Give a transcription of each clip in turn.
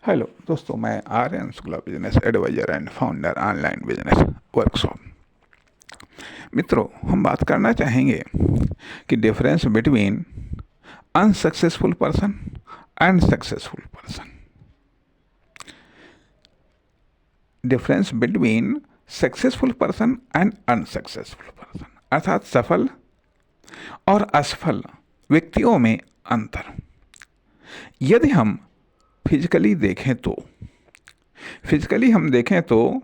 Hello दोस्तों, मैं Aryan Shukla, business advisor and founder online business workshop. मित्रों, हम बात करना चाहेंगे कि difference between unsuccessful person and successful person. Difference between successful person and unsuccessful person, अर्थात सफल और असफल व्यक्तियों में अंतर। यदि हम फिजिकली देखें तो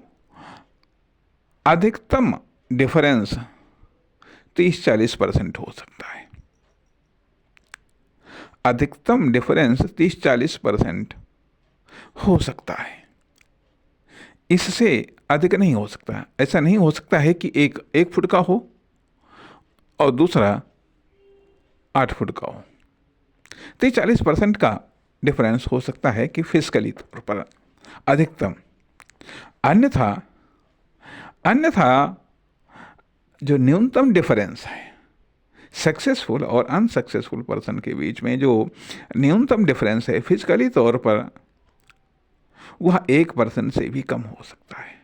अधिकतम डिफरेंस 30-40% हो सकता है। अधिकतम डिफरेंस 30-40% हो सकता है, इससे अधिक नहीं हो सकता। ऐसा नहीं हो सकता है कि एक फुट का हो और दूसरा 8 फुट का हो। 30-40% का डिफरेंस हो सकता है कि फिजिकली तौर पर अधिकतम। अन्यथा अन्यथा जो न्यूनतम डिफरेंस है सक्सेसफुल और अनसक्सेसफुल पर्सन के बीच में, जो न्यूनतम डिफरेंस है फिजिकली तौर पर, वह 1% से भी कम हो सकता है।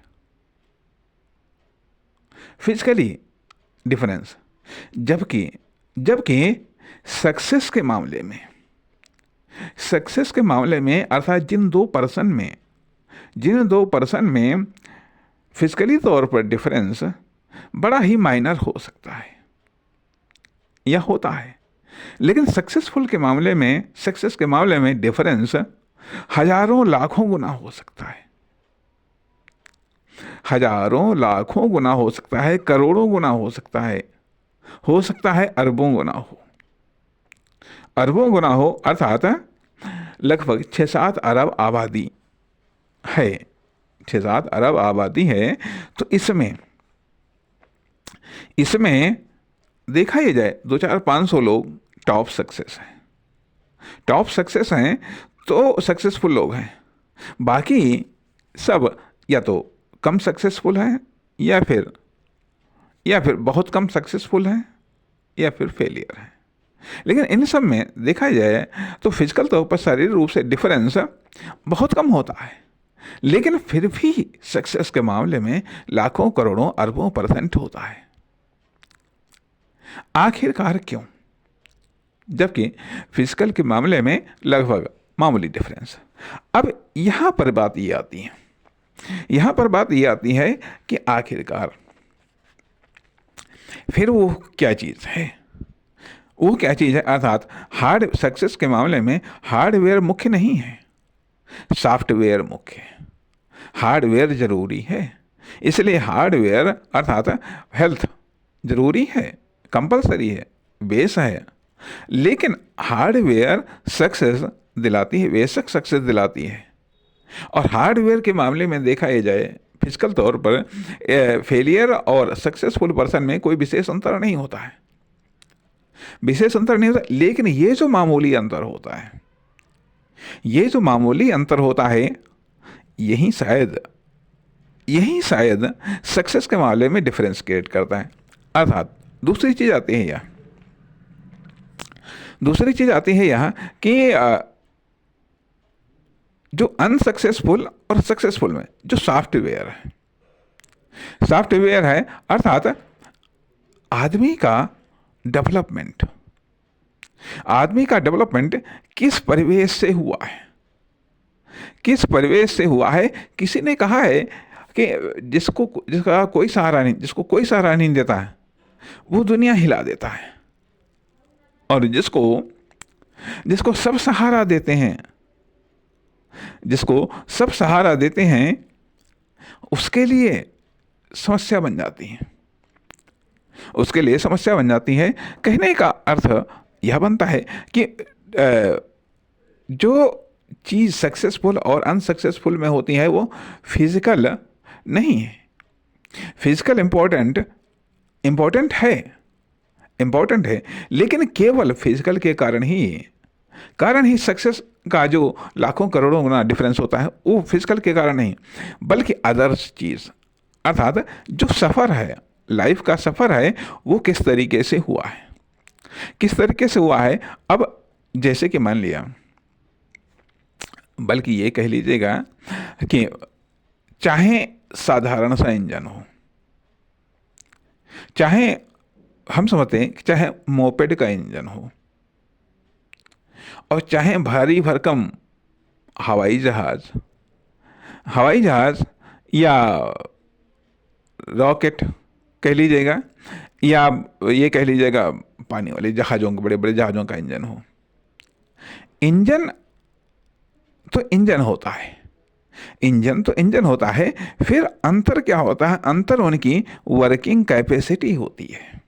Physically difference. जबकि जबकि सक्सेस के मामले में अर्थात जिन दो पर्सन में फिजिकली तौर पर डिफरेंस बड़ा ही माइनर हो सकता है या होता है, लेकिन सक्सेस के मामले में डिफरेंस हजारों लाखों गुना हो सकता है। हजारों लाखों गुना हो सकता है, करोड़ों गुना हो सकता है अरबों गुना हो, अर्थात लगभग 6-7 अरब आबादी है। 6-7 अरब आबादी है, तो इसमें देखा ही जाए 200-500 लोग टॉप सक्सेस हैं तो सक्सेसफुल लोग हैं। बाकी सब या तो कम सक्सेसफुल हैं या फिर बहुत कम सक्सेसफुल हैं या फिर फेलियर हैं। लेकिन इन सब में देखा जाए तो फिजिकल तौर पर शारीरिक रूप से डिफरेंस बहुत कम होता है, लेकिन फिर भी सक्सेस के मामले में लाखों करोड़ों अरबों % होता है। आखिरकार क्यों? जबकि फिजिकल के मामले में लगभग मामूली डिफरेंस। अब यहाँ पर बात ये आती है कि आखिरकार फिर वो क्या चीज़ है? अर्थात सक्सेस के मामले में हार्डवेयर मुख्य नहीं है, सॉफ्टवेयर मुख्य है। हार्डवेयर जरूरी है, इसलिए हार्डवेयर अर्थात हेल्थ जरूरी है, कंपलसरी है, बेस है। लेकिन हार्डवेयर सक्सेस दिलाती है, बेशक सक्सेस दिलाती है। और हार्डवेयर के मामले में देखा जाए फिजिकल तौर पर फेलियर और सक्सेसफुल पर्सन में कोई विशेष अंतर नहीं होता, लेकिन ये जो मामूली अंतर होता है, यही शायद सक्सेस के मामले में डिफरेंस क्रिएट करता है। अर्थात दूसरी चीज आती है यहाँ कि जो अनसक्सेसफुल और सक्सेसफुल में जो सॉफ्टवेयर है अर्थात आदमी का डेवलपमेंट किस परिवेश से हुआ है। किसी ने कहा है कि जिसको कोई सहारा नहीं देता है, वो दुनिया हिला देता है, और जिसको सब सहारा देते हैं उसके लिए समस्या बन जाती है। कहने का अर्थ यह बनता है कि जो चीज़ सक्सेसफुल और अनसक्सेसफुल में होती है वो फिजिकल नहीं है। फिजिकल इम्पोर्टेंट है, लेकिन केवल फिजिकल के कारण ही सक्सेस का जो लाखों करोड़ों गुना डिफरेंस होता है वो फिजिकल के कारण नहीं, बल्कि अदर्स चीज़, अर्थात जो सफ़र है, लाइफ का सफ़र है, वो किस तरीके से हुआ है। अब जैसे कि मान लिया बल्कि ये कह लीजिएगा कि चाहे साधारण सा इंजन हो, चाहे हम समझते हैं कि चाहे मोपेड का इंजन हो, और चाहे भारी भरकम हवाई जहाज या रॉकेट कह लीजिएगा, या ये कह लीजिएगा पानी वाले जहाज़ों, बड़े बड़े जहाज़ों का इंजन हो, इंजन तो इंजन होता है, इंजन तो इंजन होता है। फिर अंतर क्या होता है? अंतर उनकी वर्किंग कैपेसिटी होती है,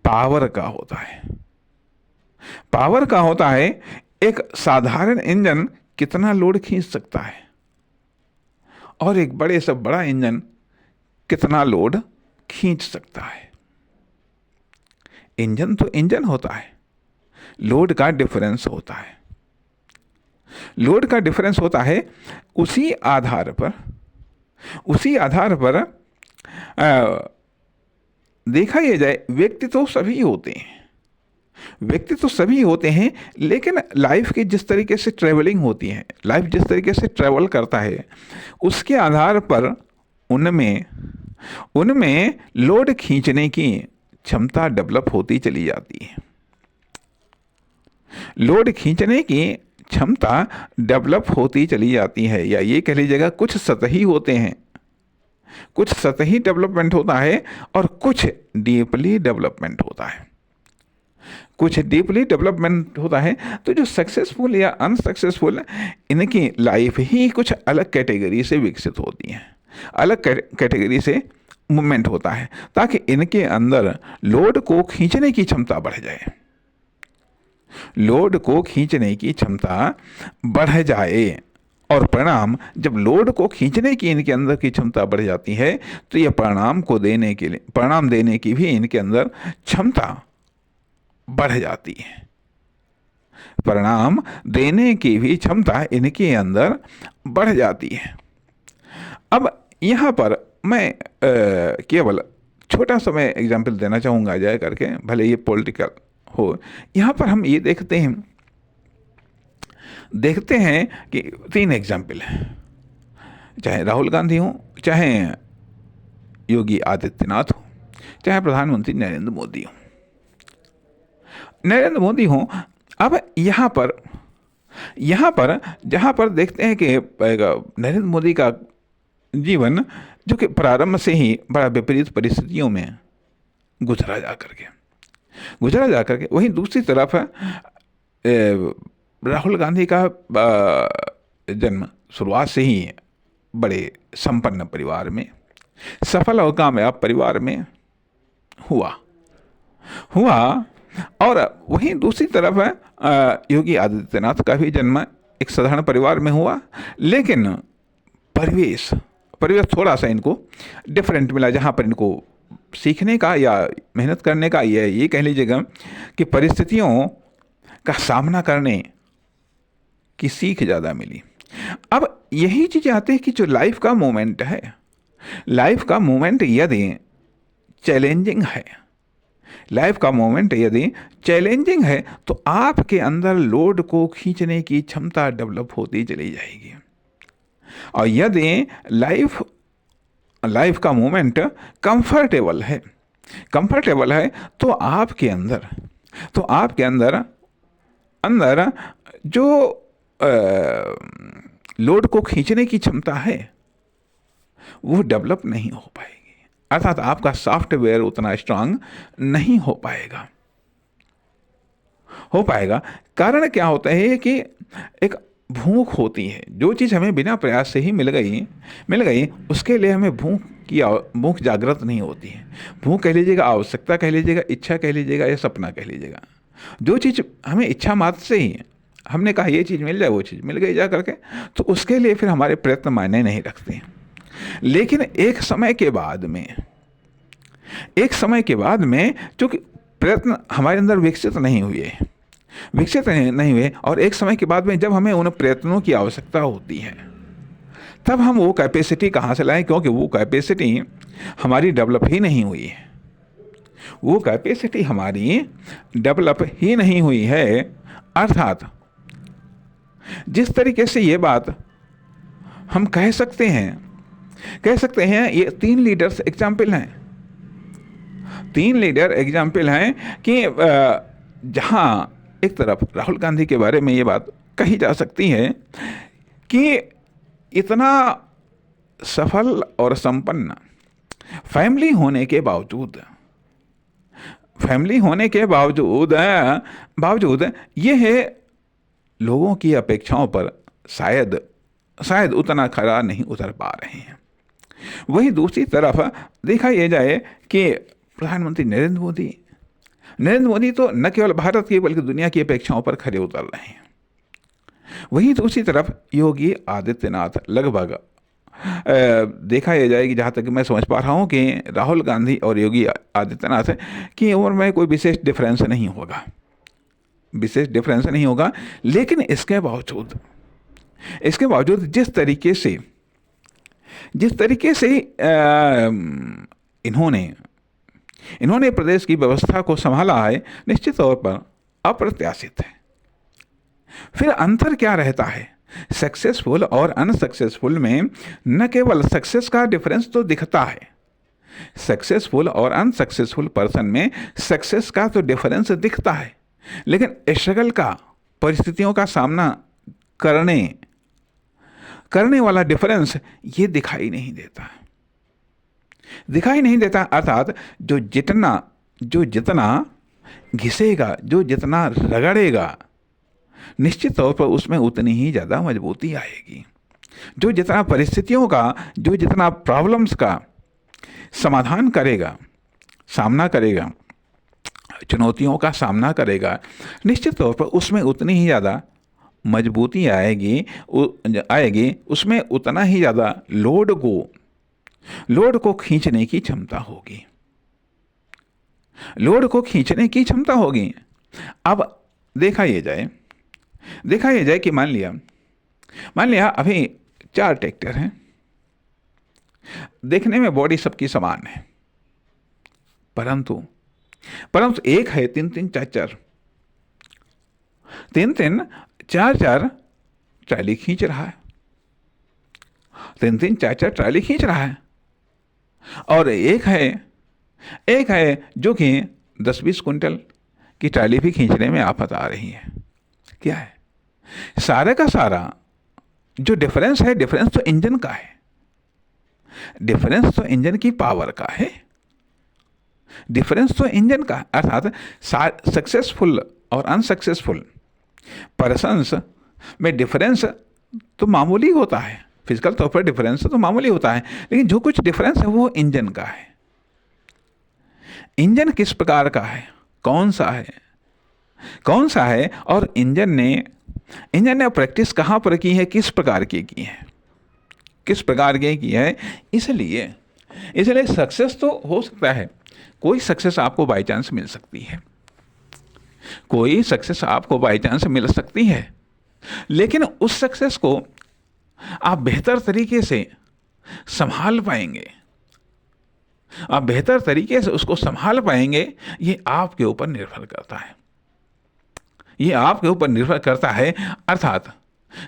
पावर का होता है। पावर का होता है एक साधारण इंजन कितना लोड खींच सकता है, और एक बड़े से बड़ा इंजन कितना लोड खींच सकता है। इंजन तो इंजन होता है, लोड का डिफरेंस होता है। लोड का डिफरेंस होता है उसी आधार पर देखा ये जाए, व्यक्ति तो सभी होते हैं, लेकिन लाइफ की जिस तरीके से ट्रेवलिंग होती है, लाइफ जिस तरीके से ट्रेवल करता है, उसके आधार पर उनमें लोड खींचने की क्षमता डेवलप होती चली जाती है। लोड खींचने की क्षमता डेवलप होती चली जाती है, या ये कह लीजिएगा कुछ सतही होते हैं, कुछ सतही डेवलपमेंट होता है और कुछ डीपली डेवलपमेंट होता है। कुछ डीपली डेवलपमेंट होता है तो जो सक्सेसफुल या अनसक्सेसफुल, इनकी लाइफ ही कुछ अलग कैटेगरी से विकसित होती है, अलग कैटेगरी से मूवमेंट होता है, ताकि इनके अंदर लोड को खींचने की क्षमता बढ़ जाए, लोड को खींचने की क्षमता बढ़ जाए। और परिणाम, जब लोड को खींचने की इनके अंदर की क्षमता बढ़ जाती है तो यह परिणाम देने की भी इनके अंदर क्षमता बढ़ जाती है, परिणाम देने की भी क्षमता इनके अंदर बढ़ जाती है। अब यहाँ पर मैं केवल छोटा सा मैं एग्जाम्पल देना चाहूँगा जाए करके, भले ये पॉलिटिकल हो। यहाँ पर हम ये देखते हैं कि 3 एग्जाम्पल हैं, चाहे राहुल गांधी हो, चाहे योगी आदित्यनाथ हो, चाहे प्रधानमंत्री नरेंद्र मोदी हो। अब यहाँ पर जहाँ पर देखते हैं कि नरेंद्र मोदी का जीवन जो कि प्रारंभ से ही बड़ा विपरीत परिस्थितियों में गुजरा जा करके, वहीं दूसरी तरफ राहुल गांधी का जन्म शुरुआत से ही बड़े संपन्न परिवार में, सफल और कामयाब परिवार में हुआ। और वहीं दूसरी तरफ योगी आदित्यनाथ का भी जन्म एक साधारण परिवार में हुआ, लेकिन परिवेश थोड़ा सा इनको डिफरेंट मिला, जहाँ पर इनको सीखने का या मेहनत करने का, ये कह लीजिएगा कि परिस्थितियों का सामना करने की सीख ज़्यादा मिली। अब यही चीज़ आती है कि जो लाइफ का मोमेंट यदि चैलेंजिंग है तो आपके अंदर लोड को खींचने की क्षमता डेवलप होती चली जाएगी। और यदि लाइफ का मोमेंट कंफर्टेबल है तो आपके अंदर जो लोड को खींचने की क्षमता है वो डेवलप नहीं हो पाएगी, अर्थात आपका सॉफ्टवेयर उतना स्ट्रांग नहीं हो पाएगा। कारण क्या होता है कि एक भूख होती है, जो चीज़ हमें बिना प्रयास से ही मिल गई उसके लिए हमें भूख जागृत नहीं होती है। भूख कह लीजिएगा, आवश्यकता कह लीजिएगा, इच्छा कह लीजिएगा, या सपना कह लीजिएगा। जो चीज़ हमें इच्छा मात्र से ही हमने कहा ये चीज़ मिल जाए, वो चीज़ मिल गई जा करके, तो उसके लिए फिर हमारे प्रयत्न मायने नहीं रखते। लेकिन एक समय के बाद में चूँकि प्रयत्न हमारे अंदर विकसित नहीं हुए, और एक समय के बाद में जब हमें उन प्रयत्नों की आवश्यकता होती है, तब हम वो कैपेसिटी कहाँ से लाएं, क्योंकि वो कैपेसिटी हमारी डेवलप ही नहीं हुई है। अर्थात जिस तरीके से ये बात हम कह सकते हैं ये 3 लीडर्स एग्जाम्पल हैं, 3 लीडर एग्जाम्पल हैं कि जहां एक तरफ राहुल गांधी के बारे में ये बात कही जा सकती है कि इतना सफल और संपन्न फैमिली होने के बावजूद ये है लोगों की अपेक्षाओं पर शायद उतना खरा नहीं उतर पा रहे हैं। वही दूसरी तरफ देखा यह जाए कि प्रधानमंत्री नरेंद्र मोदी तो न केवल भारत की बल्कि दुनिया की अपेक्षाओं पर खरे उतर रहे हैं। वहीं दूसरी तरफ योगी आदित्यनाथ लगभग देखा यह जाए कि जहाँ तक मैं समझ पा रहा हूँ कि राहुल गांधी और योगी आदित्यनाथ की उम्र में कोई विशेष डिफरेंस नहीं होगा, लेकिन इसके बावजूद जिस तरीके से इन्होंने प्रदेश की व्यवस्था को संभाला है, निश्चित तौर पर अप्रत्याशित है। फिर अंतर क्या रहता है सक्सेसफुल और अनसक्सेसफुल में? न केवल सक्सेस का डिफरेंस तो दिखता है, सक्सेसफुल और अनसक्सेसफुल पर्सन में सक्सेस का तो डिफरेंस दिखता है, लेकिन स्ट्रगल का, परिस्थितियों का सामना करने वाला डिफरेंस ये दिखाई नहीं देता। अर्थात जो जितना घिसेगा, जो जितना रगड़ेगा, निश्चित तौर पर उसमें उतनी ही ज़्यादा मजबूती आएगी। जो जितना परिस्थितियों का, जो जितना प्रॉब्लम्स का समाधान करेगा, सामना करेगा, चुनौतियों का सामना करेगा, निश्चित तौर पर उसमें उतनी ही ज़्यादा मजबूती आएगी, उसमें उतना ही ज़्यादा लोड को खींचने की क्षमता होगी। अब देखा यह जाए कि मान लिया अभी 4 ट्रैक्टर हैं, देखने में बॉडी सबकी समान है, परंतु एक है 3-3, 4-4 ट्राली खींच रहा है, 3-3, 4-4 ट्राली खींच रहा है, और एक है जो कि 10-20 कुंटल की ट्राली भी खींचने में आफत आ रही है। क्या है? सारे का सारा जो डिफरेंस है, डिफरेंस तो इंजन का है, डिफरेंस तो इंजन की पावर का है, डिफरेंस तो इंजन का। अर्थात सक्सेसफुल और अनसक्सेसफुल पर्सन्स में डिफरेंस तो मामूली होता है, फिजिकल तौर पर डिफरेंस तो मामूली होता है, लेकिन जो कुछ डिफरेंस है वो इंजन का है। इंजन किस प्रकार का है, कौन सा है, और इंजन ने प्रैक्टिस कहाँ पर की है, किस प्रकार की की है। इसलिए सक्सेस तो हो सकता है, कोई सक्सेस आपको बाई चांस मिल सकती है, लेकिन उस सक्सेस को आप बेहतर तरीके से संभाल पाएंगे, उसको संभाल पाएंगे, ये आपके ऊपर निर्भर करता है। अर्थात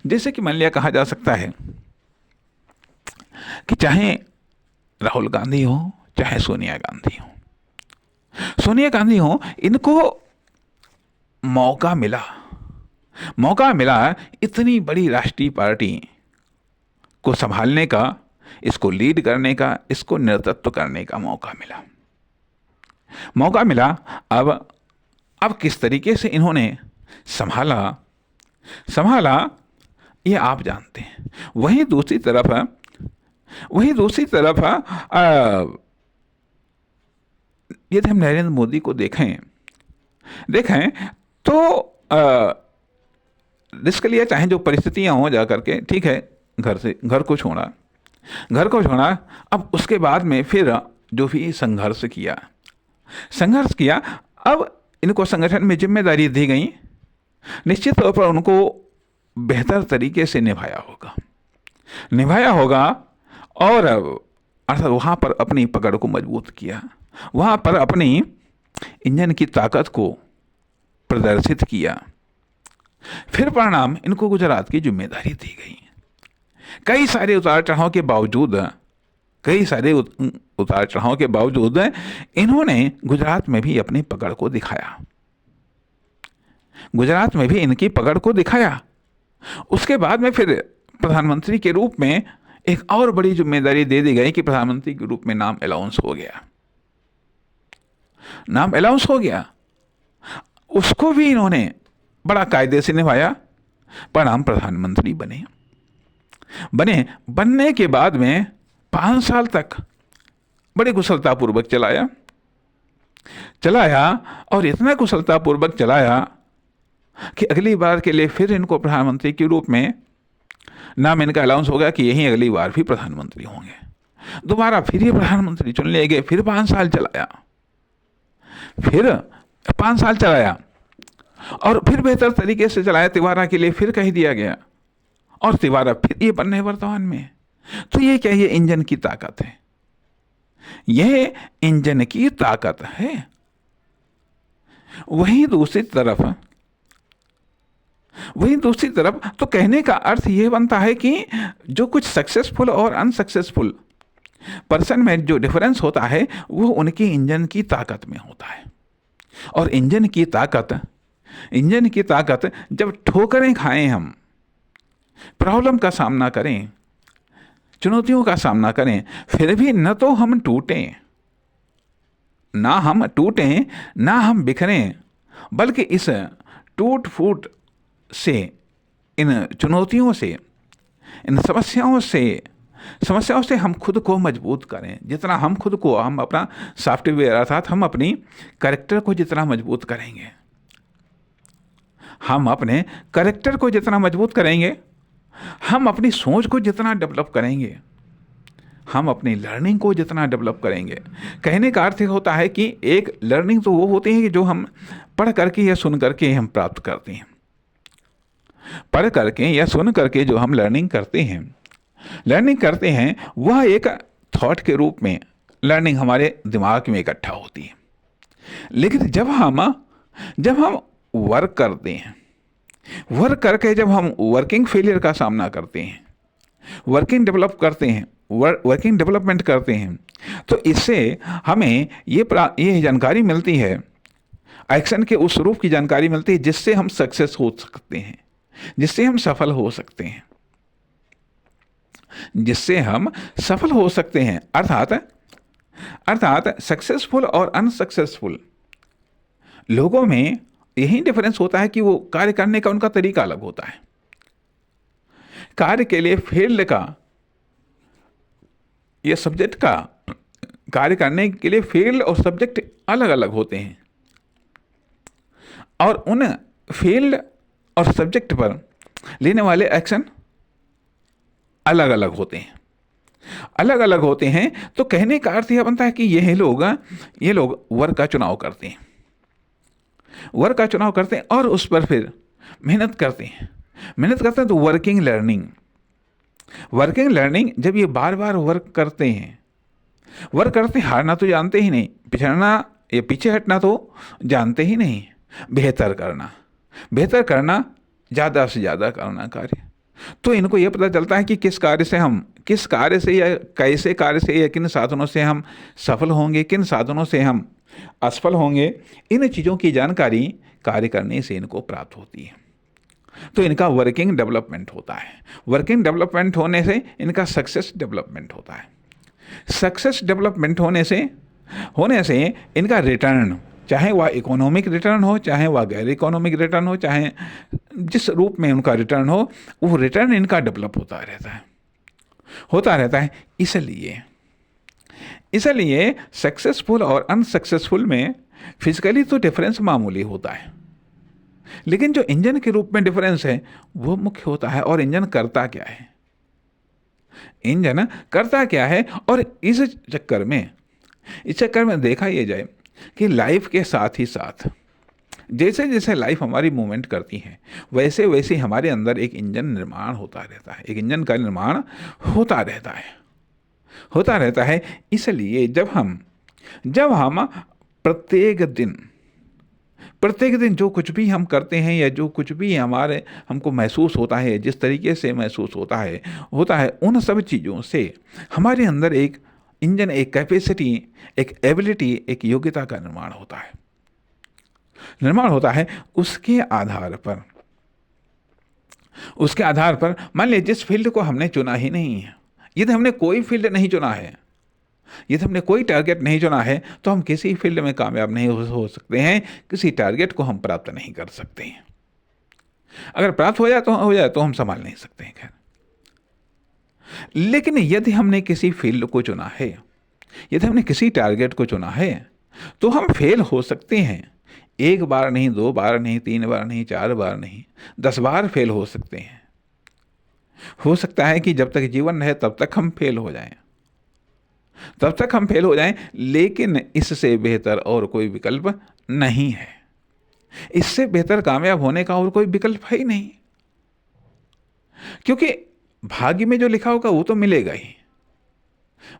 जैसे कि मान लिया कहा जा सकता है कि चाहे राहुल गांधी हो, चाहे सोनिया गांधी हो, इनको मौका मिला इतनी बड़ी राष्ट्रीय पार्टी को संभालने का, इसको लीड करने का, इसको नेतृत्व करने का मौका मिला। अब किस तरीके से इन्होंने संभाला ये आप जानते हैं। वहीं दूसरी तरफ यदि हम नरेंद्र मोदी को देखें तो रिस्क लिया, चाहे जो परिस्थितियां हो, जा करके ठीक है, घर को छोड़ा, अब उसके बाद में फिर जो भी संघर्ष किया, अब इनको संगठन में जिम्मेदारी दी गई, निश्चित तौर पर उनको बेहतर तरीके से निभाया होगा और अर्थात वहाँ पर अपनी पकड़ को मजबूत किया, वहाँ पर अपनी इंजन की ताकत को प्रदर्शित किया। फिर परिणाम इनको गुजरात की जिम्मेदारी दी गई। कई सारे उतार चढ़ाव के बावजूद कई सारे उतार चढ़ाव के बावजूद इन्होंने गुजरात में भी अपनी पकड़ को दिखाया। गुजरात में भी इनकी पकड़ को दिखाया। उसके बाद में फिर प्रधानमंत्री के रूप में एक और बड़ी जिम्मेदारी दे दी गई कि प्रधानमंत्री के रूप में नाम अलाउंस हो गया। नाम अलाउंस हो गया, उसको भी इन्होंने बड़ा कायदे से निभाया। परिणाम प्रधानमंत्री बनने के बाद में 5 साल तक बड़े कुशलतापूर्वक चलाया और इतना कुशलतापूर्वक चलाया कि अगली बार के लिए फिर इनको प्रधानमंत्री के रूप में नाम इनका अलाउंस होगा कि यही अगली बार भी प्रधानमंत्री होंगे। दोबारा फिर ये प्रधानमंत्री चुन लिए गए। फिर 5 साल चलाया और फिर बेहतर तरीके से चलाया। तिवारा के लिए फिर कह दिया गया और तिवारा फिर ये बनने वर्तमान में। तो ये क्या, ये इंजन की ताकत है, यह इंजन की ताकत है। वहीं दूसरी तरफ तो कहने का अर्थ यह बनता है कि जो कुछ सक्सेसफुल और अनसक्सेसफुल पर्सन में जो डिफरेंस होता है वो उनके इंजन की ताकत में होता है। और इंजन की ताकत जब ठोकरें खाएं, हम प्रॉब्लम का सामना करें, चुनौतियों का सामना करें, फिर भी न तो हम टूटें, ना हम बिखरें, बल्कि इस टूट फूट से, इन चुनौतियों से, इन समस्याओं से हम खुद को मजबूत करें। जितना हम खुद को, हम अपना सॉफ्टवेयर अर्थात हम अपनी कैरेक्टर को जितना मजबूत करेंगे, हम अपने कैरेक्टर को जितना मजबूत करेंगे, हम अपनी सोच को जितना डेवलप करेंगे, हम अपनी लर्निंग को जितना डेवलप करेंगे। कहने का अर्थ होता है कि एक लर्निंग तो वो होती है कि जो हम पढ़ करके या सुन करके हम प्राप्त करते हैं। पढ़ करके या सुन करके जो हम लर्निंग करते हैं वह एक थॉट के रूप में लर्निंग हमारे दिमाग में इकट्ठा होती है। लेकिन जब हम वर्क करते हैं, वर्क करके जब हम वर्किंग फेलियर का सामना करते हैं, वर्किंग डेवलपमेंट करते हैं, तो इससे हमें ये जानकारी मिलती है, एक्शन के उस रूप की जानकारी मिलती है जिससे हम सक्सेस हो सकते हैं, जिससे हम सफल हो सकते हैं, अर्थात सक्सेसफुल और अनसक्सेसफुल लोगों में यही डिफरेंस होता है कि वो कार्य करने का उनका तरीका अलग होता है। कार्य के लिए फील्ड का या सब्जेक्ट का, कार्य करने के लिए फील्ड और सब्जेक्ट अलग अलग होते हैं और उन फील्ड और सब्जेक्ट पर लेने वाले एक्शन अलग अलग होते हैं। तो कहने का अर्थ यह बनता है कि ये लोग वर्क का चुनाव करते हैं और उस पर फिर मेहनत करते हैं तो वर्किंग लर्निंग जब ये बार बार वर्क करते हैं, हारना तो जानते ही नहीं, पिछड़ना या पीछे हटना तो जानते ही नहीं, बेहतर करना, ज़्यादा से ज़्यादा करना कार्य। तो इनको ये पता चलता है कि किस कार्य से या कैसे कार्य से या किन साधनों से हम सफल होंगे, किन साधनों से हम असफल होंगे। इन चीज़ों की जानकारी कार्य करने से इनको प्राप्त होती है। तो इनका वर्किंग डेवलपमेंट होता है। वर्किंग डेवलपमेंट होने से इनका सक्सेस डेवलपमेंट होता है। सक्सेस डेवलपमेंट होने से इनका रिटर्न, चाहे वह इकोनॉमिक रिटर्न हो, चाहे वह गैर इकोनॉमिक रिटर्न हो, चाहे जिस रूप में उनका रिटर्न हो, वो रिटर्न इनका डेवलप होता रहता है। इसलिए सक्सेसफुल और अनसक्सेसफुल में फिजिकली तो डिफरेंस मामूली होता है, लेकिन जो इंजन के रूप में डिफरेंस है वो मुख्य होता है। और इंजन करता क्या है, और इस चक्कर में देखा यह जाए कि लाइफ के साथ ही साथ जैसे जैसे लाइफ हमारी मूवमेंट करती है, वैसे वैसे हमारे अंदर एक इंजन निर्माण होता रहता है, एक इंजन का निर्माण होता रहता है। इसलिए जब हम प्रत्येक दिन प्रत्येक दिन जो कुछ भी हम करते हैं या जो कुछ भी हमारे हमको महसूस होता है, जिस तरीके से महसूस होता है उन सब चीज़ों से हमारे अंदर एक इंजन, एक कैपेसिटी, एक एबिलिटी, एक योग्यता का निर्माण होता है। उसके आधार पर मान लीजिए जिस फील्ड को हमने चुना ही नहीं है, यदि हमने कोई फील्ड नहीं चुना है, यदि हमने कोई टारगेट नहीं चुना है, तो हम किसी फील्ड में कामयाब नहीं हो सकते हैं, किसी टारगेट को हम प्राप्त नहीं कर सकते हैं। अगर प्राप्त हो जाए तो हम संभाल नहीं सकते हैं। खैर, लेकिन यदि हमने किसी फील्ड को चुना है, यदि हमने किसी टारगेट को चुना है, तो हम फेल हो सकते हैं। 1 बार नहीं, 2 बार नहीं, 3 बार नहीं, 4 बार नहीं, 10 बार फेल हो सकते हैं। हो सकता है कि जब तक जीवन है तब तक हम फेल हो जाएं, लेकिन इससे बेहतर और कोई विकल्प नहीं है। इससे बेहतर कामयाब होने का और कोई विकल्प है ही नहीं, क्योंकि भाग्य में जो लिखा होगा वो तो मिलेगा ही।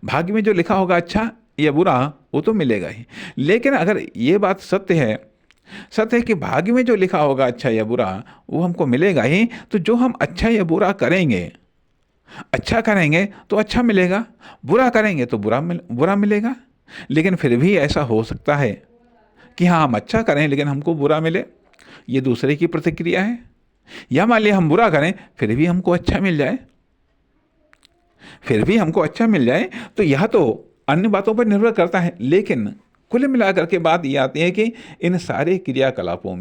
भाग्य में जो लिखा होगा अच्छा या बुरा वो तो मिलेगा ही। लेकिन अगर ये बात सत्य है कि भाग्य में जो लिखा होगा अच्छा या बुरा वो हमको मिलेगा ही, तो जो हम अच्छा या बुरा करेंगे, अच्छा करेंगे तो अच्छा मिलेगा, बुरा करेंगे तो बुरा मिलेगा। लेकिन फिर भी ऐसा हो सकता है कि हाँ, हम अच्छा करें लेकिन हमको बुरा मिले, ये दूसरे की प्रतिक्रिया है। या मान लिया हम बुरा करें फिर भी हमको अच्छा मिल जाए, तो यह तो अन्य बातों पर निर्भर करता है। लेकिन कुल मिलाकर के बात ये आती है कि इन सारे क्रियाकलापों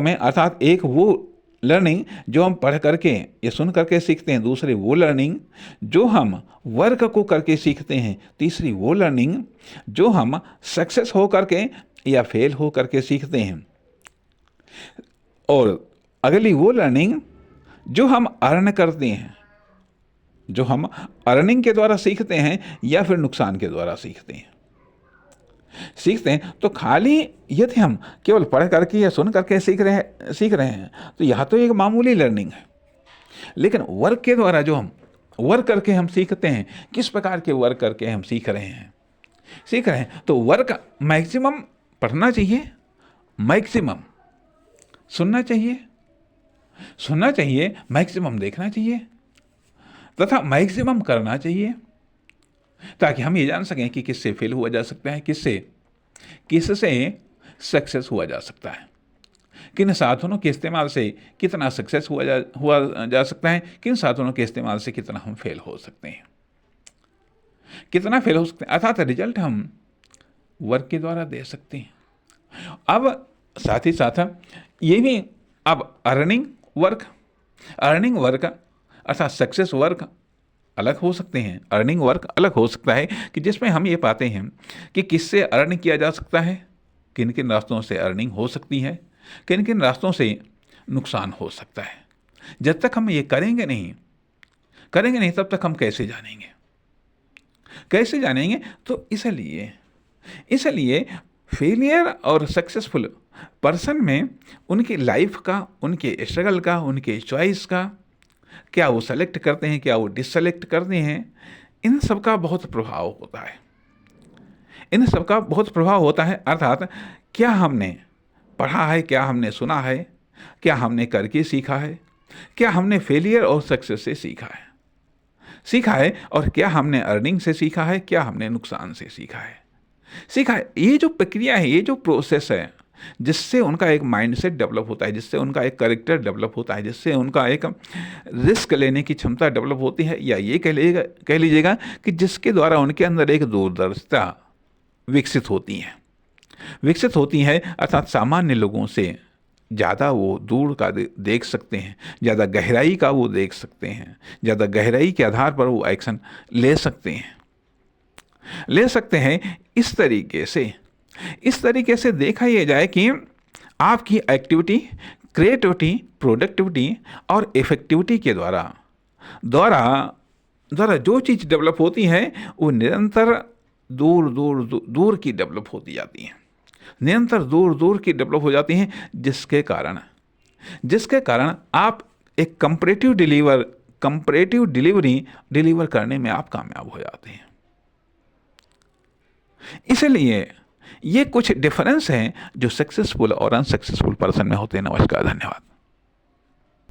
में अर्थात एक वो लर्निंग जो हम पढ़ करके या सुन करके सीखते हैं, दूसरी वो लर्निंग जो हम वर्क को करके सीखते हैं, तीसरी वो लर्निंग जो हम सक्सेस हो करके या फेल हो करके सीखते हैं, और अगली वो लर्निंग जो हम अर्न करते हैं, जो हम अर्निंग के द्वारा सीखते हैं या फिर नुकसान के द्वारा सीखते हैं। तो खाली यदि हम केवल पढ़ करके या सुन करके सीख रहे हैं तो यह तो एक मामूली लर्निंग है। लेकिन वर्क के द्वारा जो हम वर्क करके हम सीखते हैं, किस प्रकार के वर्क करके हम सीख रहे हैं, तो वर्क मैक्सिमम पढ़ना चाहिए, मैक्सिमम सुनना चाहिए, मैक्सिमम देखना चाहिए तथा मैक्सिमम करना चाहिए, ताकि हम ये जान सकें कि किससे फेल हुआ जा सकता है, किससे सक्सेस हुआ जा सकता है, किन साधनों के इस्तेमाल से कितना सक्सेस हुआ जा सकता है, किन साधनों के इस्तेमाल से कितना हम फेल हो सकते हैं, अर्थात रिजल्ट हम वर्क के द्वारा दे सकते हैं। अब साथ ही साथ ये भी, अब अर्निंग वर्क अर्थात सक्सेस वर्क अलग हो सकते हैं। अर्निंग वर्क अलग हो सकता है कि जिसमें हम ये पाते हैं कि किससे अर्न किया जा सकता है, किन किन रास्तों से अर्निंग हो सकती है, किन किन रास्तों से नुकसान हो सकता है। जब तक हम ये करेंगे नहीं तब तक हम कैसे जानेंगे। तो इसलिए फेलियर और सक्सेसफुल पर्सन में उनकी लाइफ का, उनके स्ट्रगल का, उनके चॉइस का, क्या वो सेलेक्ट करते हैं, क्या वो डिससेलेक्ट करते हैं, इन सब का बहुत प्रभाव होता है। अर्थात क्या हमने पढ़ा है, क्या हमने सुना है, क्या हमने करके सीखा है, क्या हमने फेलियर और सक्सेस से सीखा है, और क्या हमने अर्निंग से सीखा है, क्या हमने नुकसान से सीखा है। ये जो प्रक्रिया है, ये जो प्रोसेस है, जिससे उनका एक माइंडसेट डेवलप होता है, जिससे उनका एक कैरेक्टर डेवलप होता है, जिससे उनका एक रिस्क लेने की क्षमता डेवलप होती है, या ये कह लीजिएगा कि जिसके द्वारा उनके अंदर एक दूरदर्शिता विकसित होती है, अर्थात सामान्य लोगों से ज़्यादा वो दूर का देख सकते हैं, ज़्यादा गहराई का वो देख सकते हैं, ज़्यादा गहराई के आधार पर वो एक्शन ले सकते हैं। इस तरीके से देखा यह जाए कि आपकी एक्टिविटी, क्रिएटिविटी, प्रोडक्टिविटी और इफेक्टिविटी के द्वारा जो चीज़ डेवलप होती है वो निरंतर दूर की डेवलप होती जाती है, निरंतर दूर की डेवलप हो जाती हैं, जिसके कारण आप एक कंपैरेटिव डिलीवरी डिलीवर करने में आप कामयाब हो जाते हैं। ये कुछ डिफरेंस हैं जो सक्सेसफुल और अनसक्सेसफुल पर्सन में होते हैं। नमस्कार, धन्यवाद।